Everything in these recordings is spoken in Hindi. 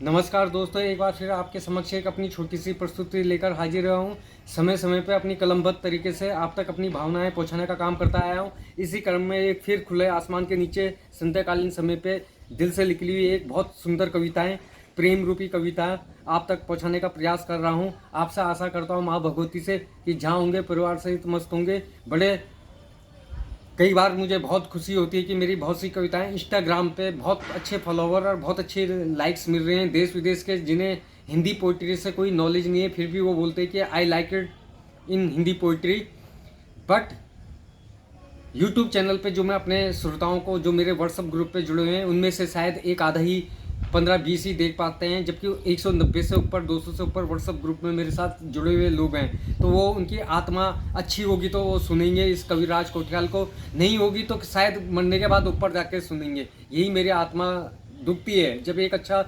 नमस्कार दोस्तों, एक बार फिर आपके समक्ष एक अपनी छोटी सी प्रस्तुति लेकर हाजिर रहा हूँ। समय समय पर अपनी कलमबद्ध तरीके से आप तक अपनी भावनाएं पहुँचाने का काम करता आया हूँ। इसी क्रम में एक फिर खुले आसमान के नीचे संध्याकालीन समय पे दिल से निकली हुई एक बहुत सुंदर कविताएं, प्रेम रूपी कविताएं आप तक पहुँचाने का प्रयास कर रहा हूँ। आपसे आशा करता हूँ माँ भगवती से कि जहाँ होंगे परिवार सहित मस्त होंगे। बड़े कई बार मुझे बहुत खुशी होती है कि मेरी बहुत सी कविताएं इंस्टाग्राम पे बहुत अच्छे फॉलोवर और बहुत अच्छे लाइक्स मिल रहे हैं देश विदेश के, जिन्हें हिंदी पोइट्री से कोई नॉलेज नहीं है, फिर भी वो बोलते हैं कि I like it in Hindi poetry. But YouTube channel पे जो मैं अपने श्रोताओं को, जो मेरे व्हाट्सअप ग्रुप पे जुड़े हुए हैं, उनमें से शायद एक आधा ही 15-20 ही देख पाते हैं, जबकि 190 से ऊपर 200 से ऊपर व्हाट्सअप ग्रुप में मेरे साथ जुड़े हुए लोग हैं। तो वो उनकी आत्मा अच्छी होगी तो वो सुनेंगे इस कविराज कोठियाल को, नहीं होगी तो शायद मरने के बाद ऊपर जाकर सुनेंगे। यही मेरी आत्मा दुखती है जब एक अच्छा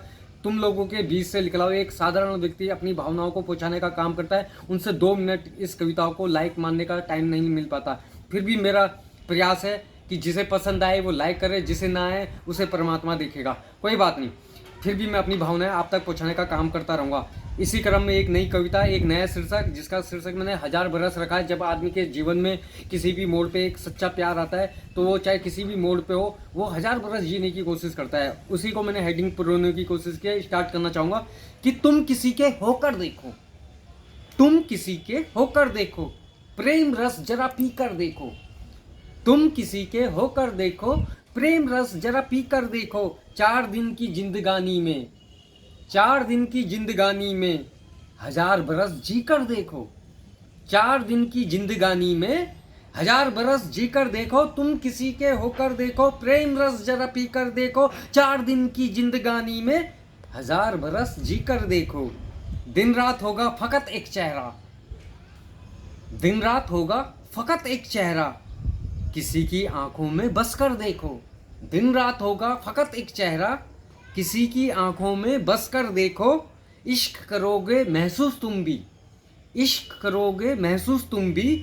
तुम लोगों के बीच से निकला हुआ एक साधारण व्यक्ति अपनी भावनाओं को पहुंचाने का काम करता है, उनसे 2 मिनट इस कविताओं को लाइक मारने का टाइम नहीं मिल पाता। फिर भी मेरा प्रयास है कि जिसे पसंद आए वो लाइक करे, जिसे ना आए उसे परमात्मा देखेगा। कोई बात नहीं, फिर भी मैं अपनी भावनाएं आप तक पहुंचाने का काम करता रहूँगा। इसी क्रम में एक नई कविता, एक नया शीर्षक, जिसका शीर्षक मैंने 1000 बरस रखा है। जब आदमी के जीवन में किसी भी मोड़ पे एक सच्चा प्यार आता है तो वो चाहे किसी भी मोड़ पे हो, वो 1000 बरस जीने की कोशिश करता है। उसी को मैंने हेडिंग पुरोने की कोशिश की। स्टार्ट करना चाहूँगा कि तुम किसी के होकर देखो, तुम किसी के होकर देखो, प्रेम रस जरा पी कर देखो। तुम किसी के होकर देखो, प्रेम रस जरा पी कर देखो। 4 दिन की जिंदगानी में, 4 दिन की जिंदगानी में 1000 बरस जी कर देखो। 4 दिन की जिंदगानी में 1000 बरस जी कर देखो। तुम किसी के होकर देखो, प्रेम रस जरा पी कर देखो। 4 दिन की जिंदगानी में 1000 बरस जी कर देखो। दिन रात होगा फकत एक चेहरा, दिन रात होगा फकत एक चेहरा, किसी की आंखों में बस कर देखो। दिन रात होगा फकत एक चेहरा, किसी की आंखों में बस कर देखो। इश्क करोगे महसूस तुम भी, इश्क करोगे महसूस तुम भी,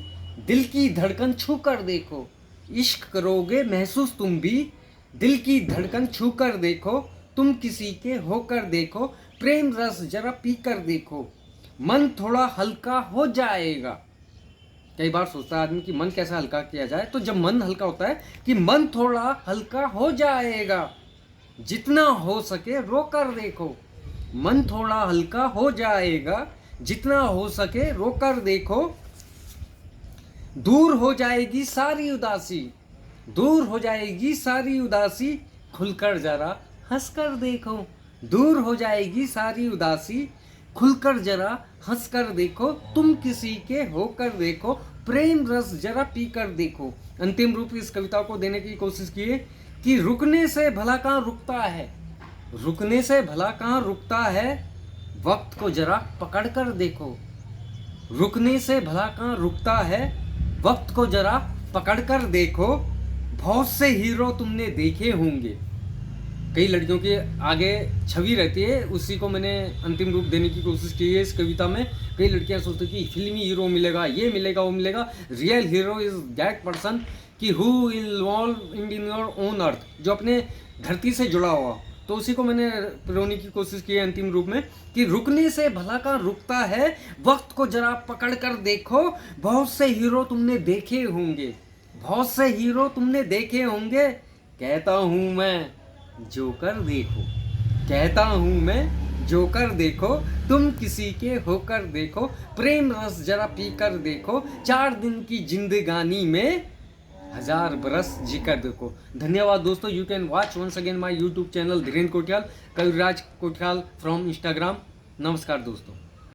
दिल की धड़कन छू कर देखो। इश्क करोगे महसूस तुम भी, दिल की धड़कन छू कर देखो। तुम किसी के होकर देखो, प्रेम रस जरा पी कर देखो। मन थोड़ा हल्का हो जाएगा। कई बार सोचता है आदमी कि मन कैसे हल्का किया जाए, तो जब मन हल्का होता है कि मन थोड़ा हल्का हो जाएगा, जितना हो सके रो कर देखो। मन थोड़ा हल्का हो जाएगा, जितना हो सके रो कर देखो। दूर हो जाएगी सारी उदासी, दूर हो जाएगी सारी उदासी, खुलकर जरा हंस कर देखो। दूर हो जाएगी सारी उदासी, खुलकर जरा हंस कर देखो। तुम किसी के होकर देखो, प्रेम रस जरा पी कर देखो। अंतिम रूप इस कविता को देने की कोशिश की है कि रुकने से भला कहाँ रुकता है, रुकने से भला कहाँ रुकता है, वक्त को जरा पकड़ कर देखो। रुकने से भला कहाँ रुकता है, वक्त को जरा पकड़ कर देखो। बहुत से हीरो तुमने देखे होंगे, कई लड़कियों के आगे छवि रहती है, उसी को मैंने अंतिम रूप देने की कोशिश की है इस कविता में। कई लड़कियां सोचती कि फिल्मी हीरो मिलेगा, ये मिलेगा, वो मिलेगा। Real hero is that person कि who involve in your own earth, जो अपने धरती से जुड़ा हुआ। तो उसी को मैंने पिरोने की कोशिश की है अंतिम रूप में कि रुकने से भला कहाँ रुकता है, वक्त को जरा पकड़ कर देखो। बहुत से हीरो तुमने देखे होंगे, बहुत से हीरो तुमने देखे होंगे। कहता हूँ मैं जोकर देखो, कहता हूँ मैं जोकर देखो। तुम किसी के होकर देखो, प्रेम रस जरा पी कर देखो। 4 दिन की जिंदगानी में 1000 बरस जी कर देखो। धन्यवाद दोस्तों। You can watch once again my YouTube channel Dhirendra Kothiyal, Kaviraj Kothiyal from Instagram. नमस्कार दोस्तों।